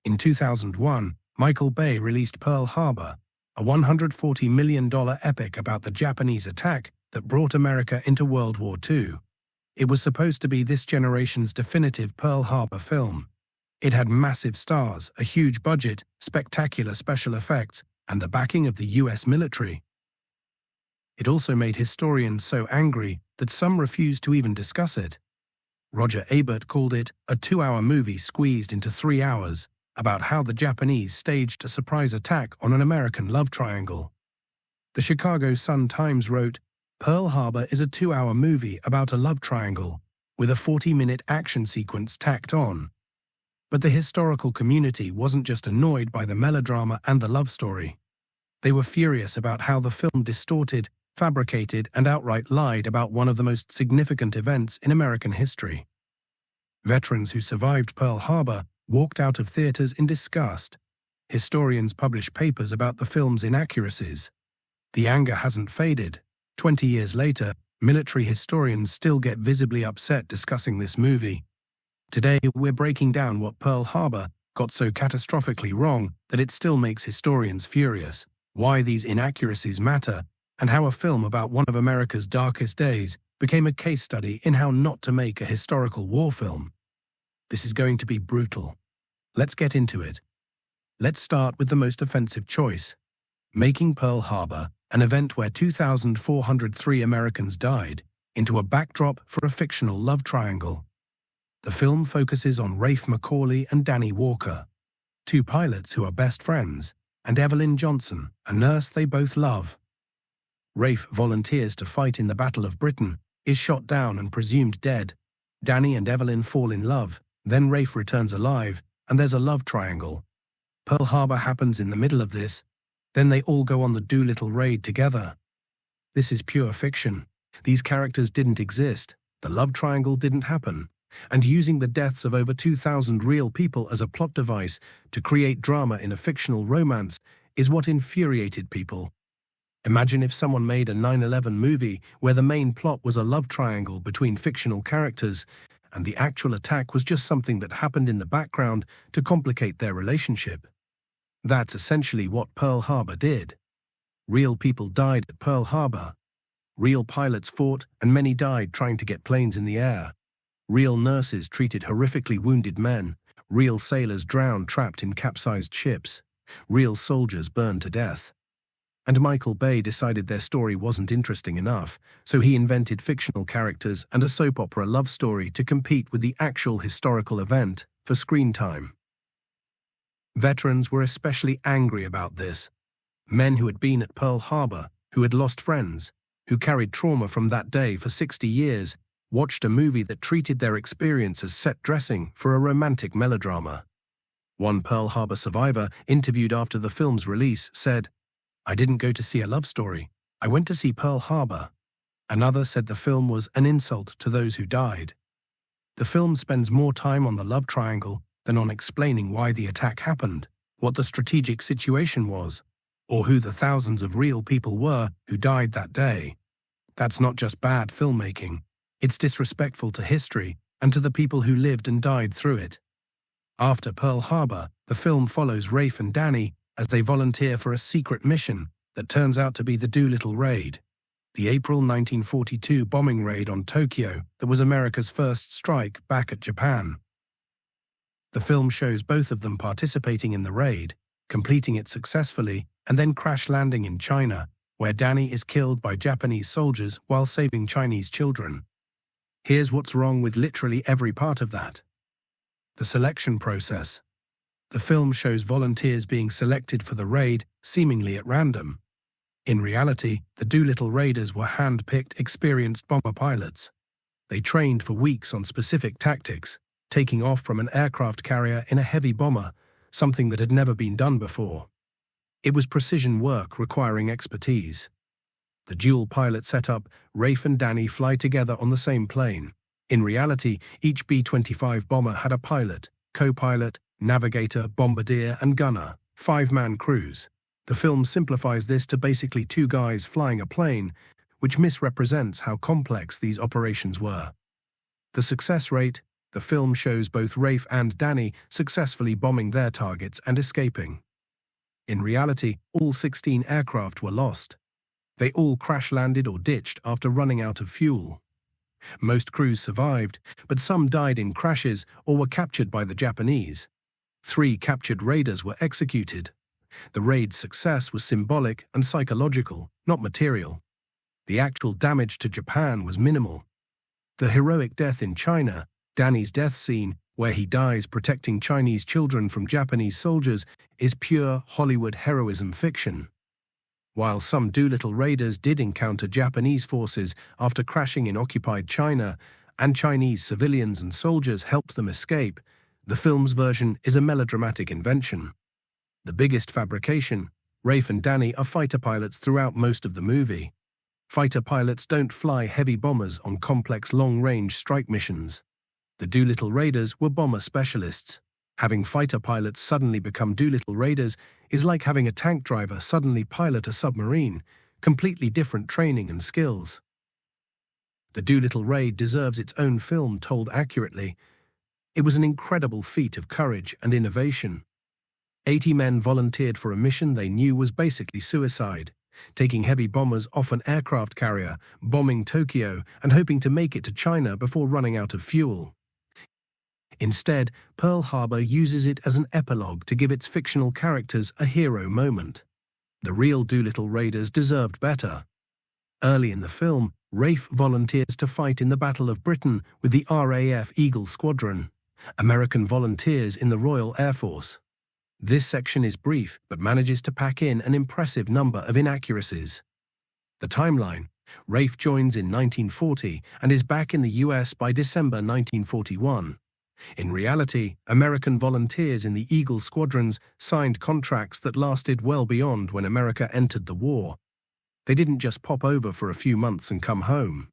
In 2001, Michael Bay released Pearl Harbor, a $140 million epic about the Japanese attack that brought America into World War II. It was supposed to be this generation's definitive Pearl Harbor film. It had massive stars, a huge budget, spectacular special effects, and the backing of the US military. It also made historians so angry that some refused to even discuss it. Roger Ebert called it a 2-hour movie squeezed into 3 hours, about how the Japanese staged a surprise attack on an American love triangle. The Chicago Sun-Times wrote, "Pearl Harbor is a 2-hour movie about a love triangle, with a 40-minute action sequence tacked on." But the historical community wasn't just annoyed by the melodrama and the love story. They were furious about how the film distorted, fabricated, and outright lied about one of the most significant events in American history. Veterans who survived Pearl Harbor walked out of theaters in disgust. Historians published papers about the film's inaccuracies. The anger hasn't faded. 20 years later, military historians still get visibly upset discussing this movie. Today, we're breaking down what Pearl Harbor got so catastrophically wrong that it still makes historians furious, why these inaccuracies matter, and how a film about one of America's darkest days became a case study in how not to make a historical war film. This is going to be brutal. Let's get into it. Let's start with the most offensive choice: making Pearl Harbor, an event where 2,403 Americans died, into a backdrop for a fictional love triangle. The film focuses on Rafe McCauley and Danny Walker, two pilots who are best friends, and Evelyn Johnson, a nurse they both love. Rafe volunteers to fight in the Battle of Britain, is shot down and presumed dead. Danny and Evelyn fall in love, then Rafe returns alive, and there's a love triangle. Pearl Harbor happens in the middle of this. Then they all go on the Doolittle raid together. This is pure fiction. These characters didn't exist. The love triangle didn't happen. And using the deaths of over 2,000 real people as a plot device to create drama in a fictional romance is what infuriated people. Imagine if someone made a 9/11 movie where the main plot was a love triangle between fictional characters, and the actual attack was just something that happened in the background to complicate their relationship. That's essentially what Pearl Harbor did. Real people died at Pearl Harbor. Real pilots fought, and many died trying to get planes in the air. Real nurses treated horrifically wounded men. Real sailors drowned trapped in capsized ships. Real soldiers burned to death. And Michael Bay decided their story wasn't interesting enough, so he invented fictional characters and a soap opera love story to compete with the actual historical event for screen time. Veterans were especially angry about this. Men who had been at Pearl Harbor, who had lost friends, who carried trauma from that day for 60 years, watched a movie that treated their experience as set dressing for a romantic melodrama. One Pearl Harbor survivor, interviewed after the film's release, said, "I didn't go to see a love story. I went to see Pearl Harbor." Another said the film was an insult to those who died. The film spends more time on the love triangle than on explaining why the attack happened, what the strategic situation was, or who the thousands of real people were who died that day. That's not just bad filmmaking. It's disrespectful to history and to the people who lived and died through it. After Pearl Harbor, the film follows Rafe and Danny as they volunteer for a secret mission that turns out to be the Doolittle Raid, the April 1942 bombing raid on Tokyo that was America's first strike back at Japan. The film shows both of them participating in the raid, completing it successfully, and then crash landing in China, where Danny is killed by Japanese soldiers while saving Chinese children. Here's what's wrong with literally every part of that. The selection process. The film shows volunteers being selected for the raid, seemingly at random. In reality, the Doolittle Raiders were hand-picked, experienced bomber pilots. They trained for weeks on specific tactics, taking off from an aircraft carrier in a heavy bomber, something that had never been done before. It was precision work requiring expertise. The dual pilot setup, Rafe and Danny fly together on the same plane. In reality, each B-25 bomber had a pilot, co-pilot, navigator, bombardier, and gunner, 5-man crews. The film simplifies this to basically 2 guys flying a plane, which misrepresents how complex these operations were. The success rate. The film shows both Rafe and Danny successfully bombing their targets and escaping. In reality, all 16 aircraft were lost. They all crash-landed or ditched after running out of fuel. Most crews survived, but some died in crashes or were captured by the Japanese. 3 captured raiders were executed. The raid's success was symbolic and psychological, not material. The actual damage to Japan was minimal. The heroic death in China, Danny's death scene, where he dies protecting Chinese children from Japanese soldiers, is pure Hollywood heroism fiction. While some Doolittle raiders did encounter Japanese forces after crashing in occupied China, and Chinese civilians and soldiers helped them escape, the film's version is a melodramatic invention. The biggest fabrication, Rafe and Danny are fighter pilots throughout most of the movie. Fighter pilots don't fly heavy bombers on complex long-range strike missions. The Doolittle Raiders were bomber specialists. Having fighter pilots suddenly become Doolittle Raiders is like having a tank driver suddenly pilot a submarine, completely different training and skills. The Doolittle Raid deserves its own film told accurately. It was an incredible feat of courage and innovation. 80 men volunteered for a mission they knew was basically suicide, taking heavy bombers off an aircraft carrier, bombing Tokyo, and hoping to make it to China before running out of fuel. Instead, Pearl Harbor uses it as an epilogue to give its fictional characters a hero moment. The real Doolittle Raiders deserved better. Early in the film, Rafe volunteers to fight in the Battle of Britain with the RAF Eagle Squadron, American volunteers in the Royal Air Force. This section is brief but manages to pack in an impressive number of inaccuracies. The timeline: Rafe joins in 1940 and is back in the US by December 1941. In reality, American volunteers in the Eagle Squadrons signed contracts that lasted well beyond when America entered the war. They didn't just pop over for a few months and come home.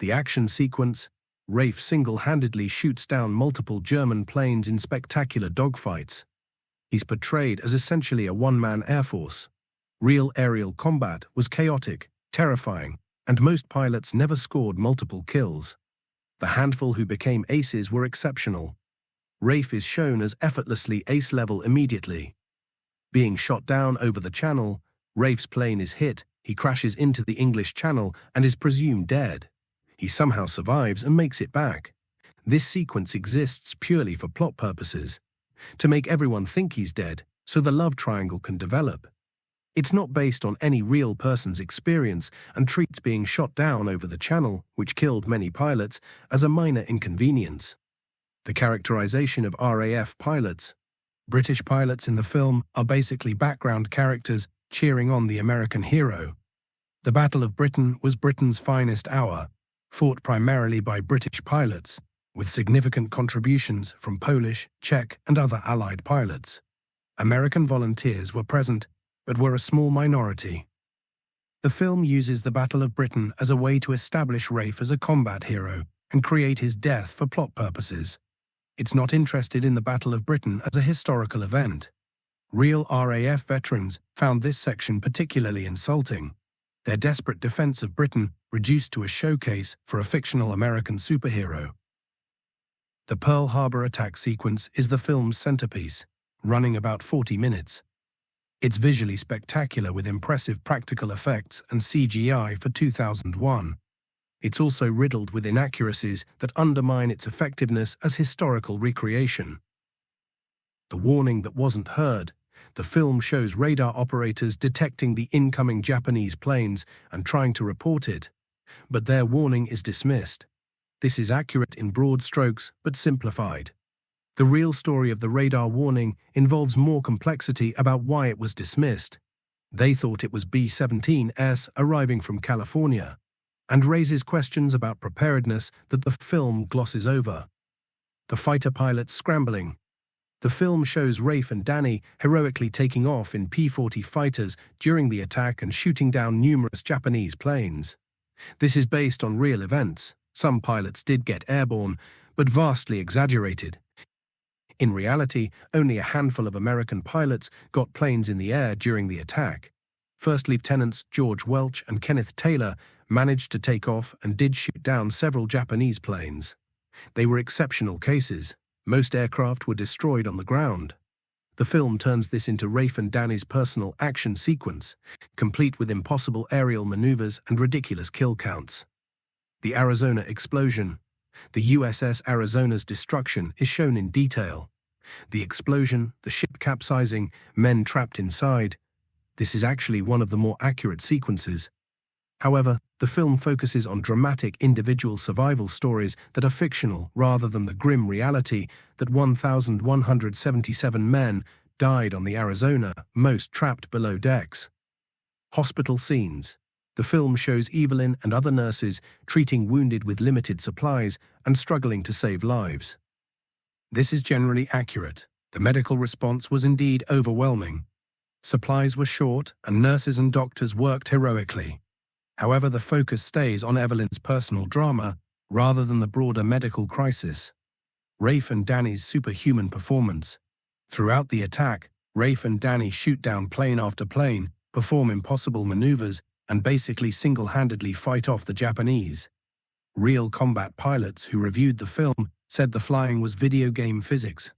The action sequence: Rafe single-handedly shoots down multiple German planes in spectacular dogfights. He's portrayed as essentially a one-man air force. Real aerial combat was chaotic, terrifying, and most pilots never scored multiple kills. The handful who became aces were exceptional. Rafe is shown as effortlessly ace-level immediately. Being shot down over the channel, Rafe's plane is hit, he crashes into the English Channel and is presumed dead. He somehow survives and makes it back. This sequence exists purely for plot purposes, to make everyone think he's dead, so the love triangle can develop. It's not based on any real person's experience and treats being shot down over the channel, which killed many pilots, as a minor inconvenience. The characterization of RAF pilots: British pilots in the film are basically background characters cheering on the American hero. The Battle of Britain was Britain's finest hour, fought primarily by British pilots, with significant contributions from Polish, Czech, and other Allied pilots. American volunteers were present, but were a small minority. The film uses the Battle of Britain as a way to establish Rafe as a combat hero and create his death for plot purposes. It's not interested in the Battle of Britain as a historical event. Real RAF veterans found this section particularly insulting. Their desperate defense of Britain reduced to a showcase for a fictional American superhero. The Pearl Harbor attack sequence is the film's centerpiece, running about 40 minutes. It's visually spectacular with impressive practical effects and CGI for 2001. It's also riddled with inaccuracies that undermine its effectiveness as historical recreation. The warning that wasn't heard: the film shows radar operators detecting the incoming Japanese planes and trying to report it, but their warning is dismissed. This is accurate in broad strokes, but simplified. The real story of the radar warning involves more complexity about why it was dismissed. They thought it was B-17S arriving from California, and raises questions about preparedness that the film glosses over. The fighter pilots scrambling. The film shows Rafe and Danny heroically taking off in P-40 fighters during the attack and shooting down numerous Japanese planes. This is based on real events. Some pilots did get airborne, but vastly exaggerated. In reality, only a handful of American pilots got planes in the air during the attack. First Lieutenants George Welch and Kenneth Taylor managed to take off and did shoot down several Japanese planes. They were exceptional cases. Most aircraft were destroyed on the ground. The film turns this into Rafe and Danny's personal action sequence, complete with impossible aerial maneuvers and ridiculous kill counts. The Arizona explosion. The USS Arizona's destruction is shown in detail. The explosion, the ship capsizing, men trapped inside. This is actually one of the more accurate sequences. However, the film focuses on dramatic individual survival stories that are fictional rather than the grim reality that 1,177 men died on the Arizona, most trapped below decks. Hospital scenes. The film shows Evelyn and other nurses treating wounded with limited supplies and struggling to save lives. This is generally accurate. The medical response was indeed overwhelming. Supplies were short, and nurses and doctors worked heroically. However, the focus stays on Evelyn's personal drama rather than the broader medical crisis. Rafe and Danny's superhuman performance. Throughout the attack, Rafe and Danny shoot down plane after plane, perform impossible maneuvers, and basically single-handedly fight off the Japanese. Real combat pilots who reviewed the film said the flying was video game physics,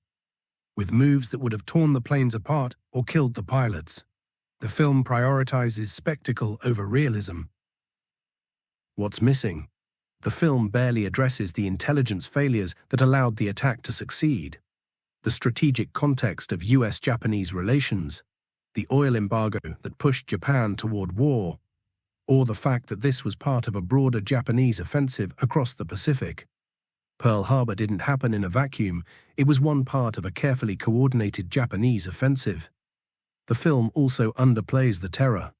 with moves that would have torn the planes apart or killed the pilots. The film prioritizes spectacle over realism. What's missing? The film barely addresses the intelligence failures that allowed the attack to succeed. The strategic context of US-Japanese relations, the oil embargo that pushed Japan toward war, or the fact that this was part of a broader Japanese offensive across the Pacific. Pearl Harbor didn't happen in a vacuum, it was one part of a carefully coordinated Japanese offensive. The film also underplays the terror.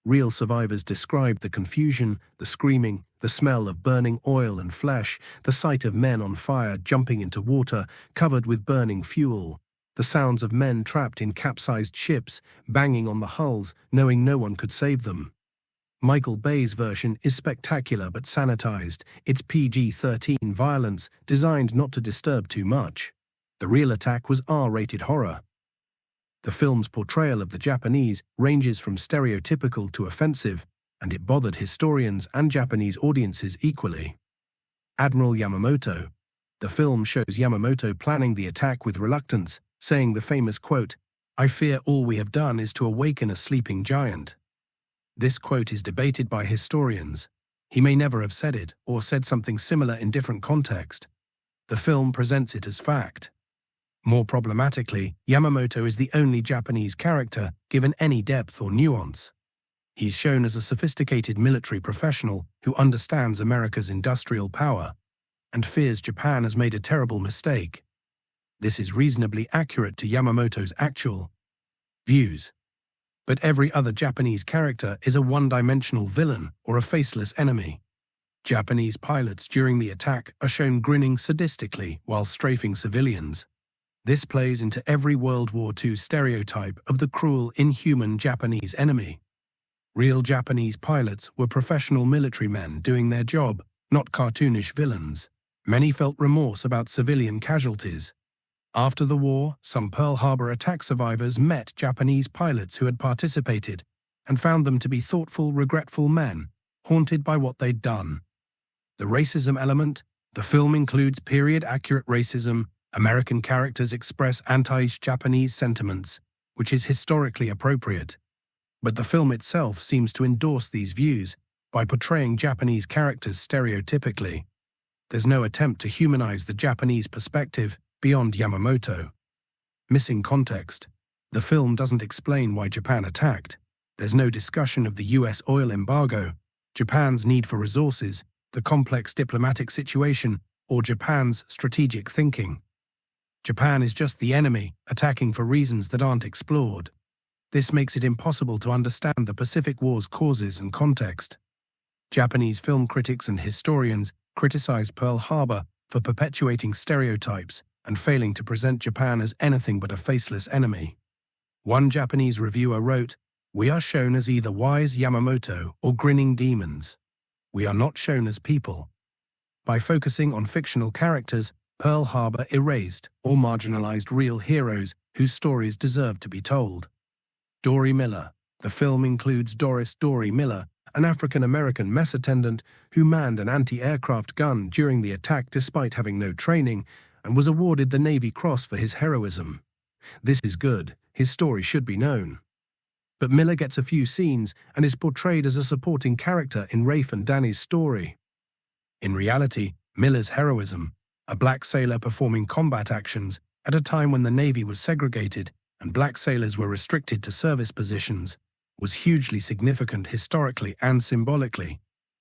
Real survivors described the confusion, the screaming, the smell of burning oil and flesh, the sight of men on fire jumping into water covered with burning fuel, the sounds of men trapped in capsized ships, banging on the hulls, knowing no one could save them. Michael Bay's version is spectacular but sanitized, it's PG-13 violence designed not to disturb too much. The real attack was R-rated horror. The film's portrayal of the Japanese ranges from stereotypical to offensive, and it bothered historians and Japanese audiences equally. Admiral Yamamoto. The film shows Yamamoto planning the attack with reluctance, saying the famous quote, "I fear all we have done is to awaken a sleeping giant." This quote is debated by historians. He may never have said it, or said something similar in different context. The film presents it as fact. More problematically, Yamamoto is the only Japanese character given any depth or nuance. He's shown as a sophisticated military professional who understands America's industrial power and fears Japan has made a terrible mistake. This is reasonably accurate to Yamamoto's actual views. But every other Japanese character is a one-dimensional villain or a faceless enemy. Japanese pilots during the attack are shown grinning sadistically while strafing civilians. This plays into every World War II stereotype of the cruel, inhuman Japanese enemy. Real Japanese pilots were professional military men doing their job, not cartoonish villains. Many felt remorse about civilian casualties. After the war, some Pearl Harbor attack survivors met Japanese pilots who had participated and found them to be thoughtful, regretful men, haunted by what they'd done. The racism element. The film includes period-accurate racism. American characters express anti-Japanese sentiments, which is historically appropriate. But the film itself seems to endorse these views by portraying Japanese characters stereotypically. There's no attempt to humanize the Japanese perspective beyond Yamamoto. Missing context. The film doesn't explain why Japan attacked. There's no discussion of the US oil embargo, Japan's need for resources, the complex diplomatic situation, or Japan's strategic thinking. Japan is just the enemy, attacking for reasons that aren't explored. This makes it impossible to understand the Pacific War's causes and context. Japanese film critics and historians criticize Pearl Harbor for perpetuating stereotypes and failing to present Japan as anything but a faceless enemy. One Japanese reviewer wrote, "We are shown as either wise Yamamoto or grinning demons. We are not shown as people." By focusing on fictional characters, Pearl Harbor erased or marginalized real heroes whose stories deserve to be told. Dory Miller. The film includes Doris "Dory" Miller, an African-American mess attendant who manned an anti-aircraft gun during the attack despite having no training, and was awarded the Navy Cross for his heroism. This is good. His story should be known. But Miller gets a few scenes and is portrayed as a supporting character in Rafe and Danny's story. In reality, Miller's heroism, a black sailor performing combat actions at a time when the Navy was segregated and black sailors were restricted to service positions, was hugely significant historically and symbolically.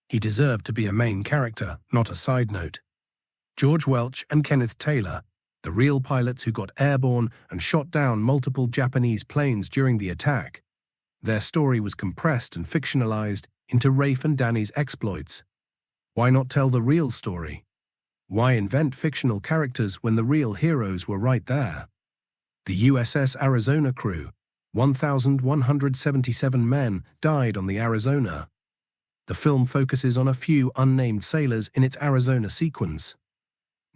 He deserved to be a main character, not a side note. George Welch and Kenneth Taylor, the real pilots who got airborne and shot down multiple Japanese planes during the attack. Their story was compressed and fictionalized into Rafe and Danny's exploits. Why not tell the real story? Why invent fictional characters when the real heroes were right there? The USS Arizona crew, 1,177 men, died on the Arizona. The film focuses on a few unnamed sailors in its Arizona sequence.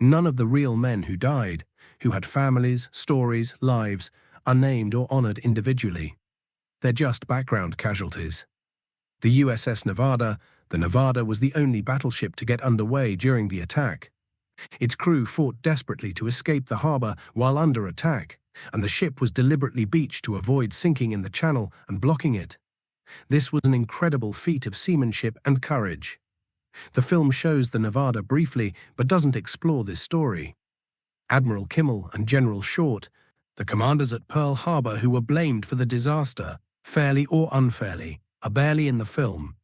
None of the real men who died, who had families, stories, lives, are named or honored individually. They're just background casualties. The USS Nevada, the Nevada was the only battleship to get underway during the attack. Its crew fought desperately to escape the harbor while under attack, and the ship was deliberately beached to avoid sinking in the channel and blocking it. This was an incredible feat of seamanship and courage. The film shows the Nevada briefly, but doesn't explore this story. Admiral Kimmel and General Short, the commanders at Pearl Harbor who were blamed for the disaster, fairly or unfairly, are barely in the film.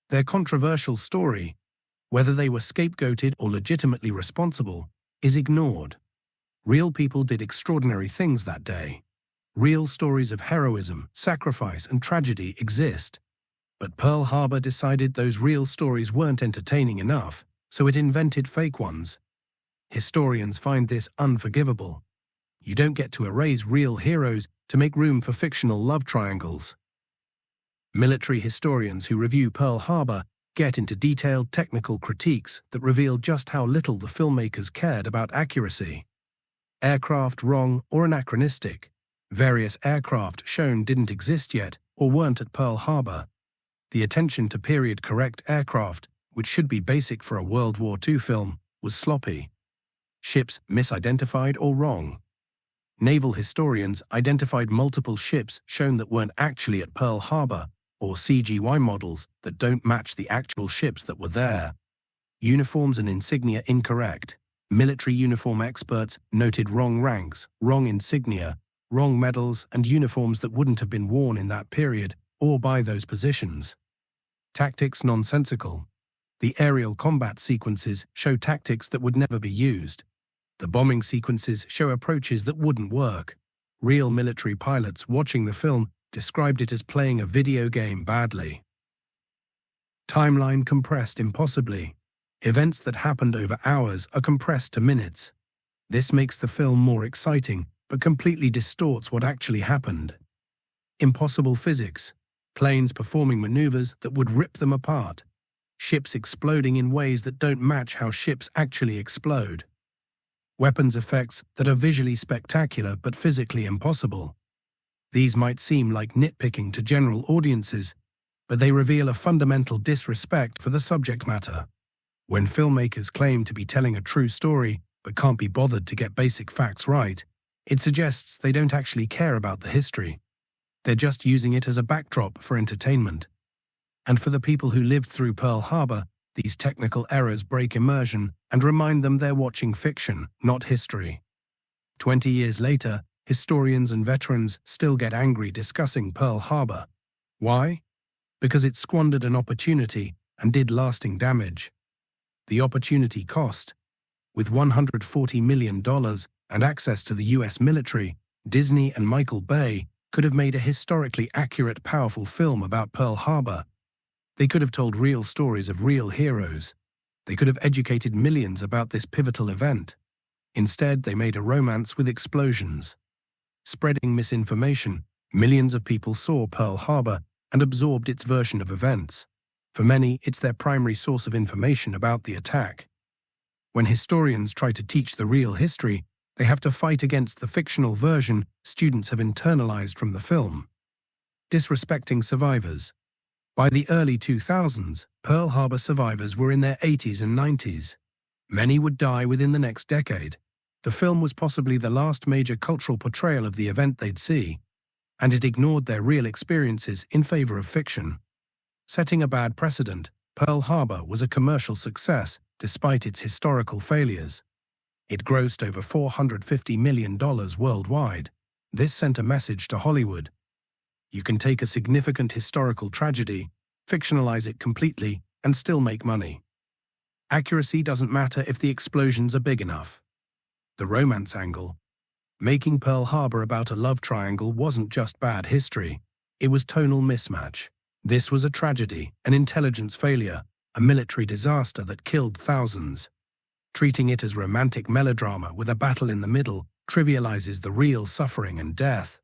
Their controversial story, whether they were scapegoated or legitimately responsible, is ignored. Real people did extraordinary things that day. Real stories of heroism, sacrifice, and tragedy exist. But Pearl Harbor decided those real stories weren't entertaining enough, so it invented fake ones. Historians find this unforgivable. You don't get to erase real heroes to make room for fictional love triangles. Military historians who review Pearl Harbor get into detailed technical critiques that reveal just how little the filmmakers cared about accuracy. Aircraft wrong or anachronistic. Various aircraft shown didn't exist yet or weren't at Pearl Harbor. The attention to period-correct aircraft, which should be basic for a World War II film, was sloppy. Ships misidentified or wrong. Naval historians identified multiple ships shown that weren't actually at Pearl Harbor, or CGI models that don't match the actual ships that were there. Uniforms and insignia incorrect. Military uniform experts noted wrong ranks, wrong insignia, wrong medals, and uniforms that wouldn't have been worn in that period or by those positions. Tactics nonsensical. The aerial combat sequences show tactics that would never be used. The bombing sequences show approaches that wouldn't work. Real military pilots watching the film described it as playing a video game badly. Timeline compressed impossibly. Events that happened over hours are compressed to minutes. This makes the film more exciting, but completely distorts what actually happened. Impossible physics. Planes performing maneuvers that would rip them apart. Ships exploding in ways that don't match how ships actually explode. Weapons effects that are visually spectacular but physically impossible. These might seem like nitpicking to general audiences, but they reveal a fundamental disrespect for the subject matter. When filmmakers claim to be telling a true story but can't be bothered to get basic facts right, it suggests they don't actually care about the history. They're just using it as a backdrop for entertainment. And for the people who lived through Pearl Harbor, these technical errors break immersion and remind them they're watching fiction, not history. 20 years later, historians and veterans still get angry discussing Pearl Harbor. Why? Because it squandered an opportunity and did lasting damage. The opportunity cost. With $140 million and access to the US military, Disney and Michael Bay could have made a historically accurate, powerful film about Pearl Harbor. They could have told real stories of real heroes. They could have educated millions about this pivotal event. Instead, they made a romance with explosions. Spreading misinformation, millions of people saw Pearl Harbor and absorbed its version of events. For many, it's their primary source of information about the attack. When historians try to teach the real history, they have to fight against the fictional version students have internalized from the film. Disrespecting survivors. By the early 2000s, Pearl Harbor survivors were in their 80s and 90s. Many would die within the next decade. The film was possibly the last major cultural portrayal of the event they'd see, and it ignored their real experiences in favor of fiction. Setting a bad precedent, Pearl Harbor was a commercial success despite its historical failures. It grossed over $450 million worldwide. This sent a message to Hollywood. You can take a significant historical tragedy, fictionalize it completely, and still make money. Accuracy doesn't matter if the explosions are big enough. The romance angle. Making Pearl Harbor about a love triangle wasn't just bad history. It was tonal mismatch. This was a tragedy, an intelligence failure, a military disaster that killed thousands. Treating it as romantic melodrama with a battle in the middle trivializes the real suffering and death.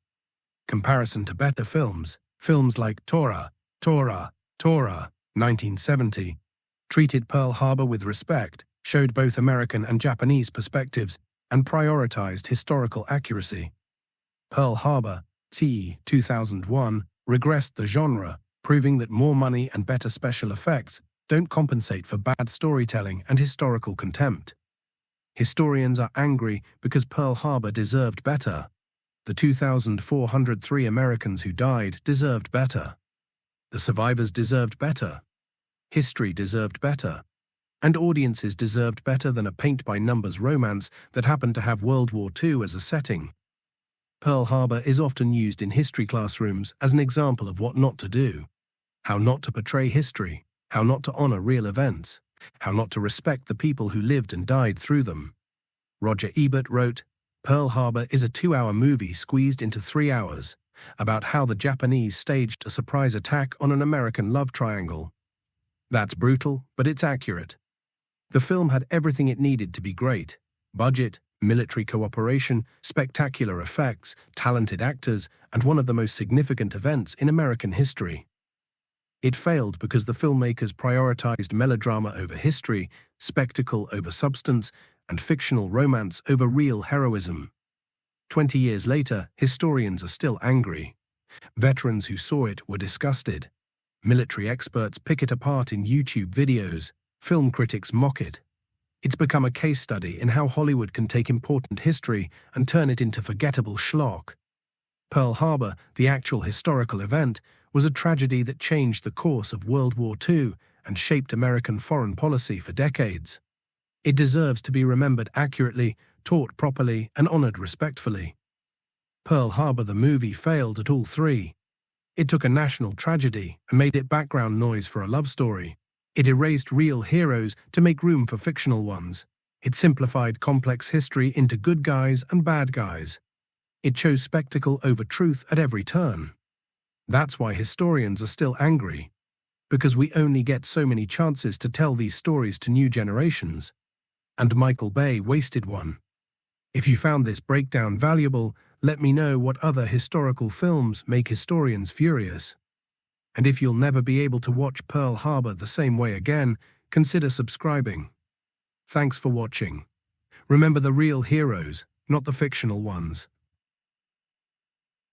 Comparison to better films, films like Tora, 1970, treated Pearl Harbor with respect, showed both American and Japanese perspectives, and prioritized historical accuracy. Pearl Harbor, 2001, regressed the genre, proving that more money and better special effects don't compensate for bad storytelling and historical contempt. Historians are angry because Pearl Harbor deserved better. The 2,403 Americans who died deserved better. The survivors deserved better. History deserved better. And audiences deserved better than a paint-by-numbers romance that happened to have World War II as a setting. Pearl Harbor is often used in history classrooms as an example of what not to do. How not to portray history, how not to honor real events, how not to respect the people who lived and died through them. Roger Ebert wrote, Pearl Harbor is a 2-hour movie squeezed into 3 hours, about how the Japanese staged a surprise attack on an American love triangle. That's brutal, but it's accurate. The film had everything it needed to be great: budget, military cooperation, spectacular effects, talented actors, and one of the most significant events in American history. It failed because the filmmakers prioritized melodrama over history, spectacle over substance, and fictional romance over real heroism. 20 years later, historians are still angry. Veterans who saw it were disgusted. Military experts pick it apart in YouTube videos. Film critics mock it. It's become a case study in how Hollywood can take important history and turn it into forgettable schlock. Pearl Harbor, the actual historical event, was a tragedy that changed the course of World War II and shaped American foreign policy for decades. It deserves to be remembered accurately, taught properly, and honored respectfully. Pearl Harbor the movie failed at all three. It took a national tragedy and made it background noise for a love story. It erased real heroes to make room for fictional ones. It simplified complex history into good guys and bad guys. It chose spectacle over truth at every turn. That's why historians are still angry, because we only get so many chances to tell these stories to new generations. And Michael Bay wasted one. If you found this breakdown valuable, let me know what other historical films make historians furious. And if you'll never be able to watch Pearl Harbor the same way again, consider subscribing. Thanks for watching. Remember the real heroes, not the fictional ones.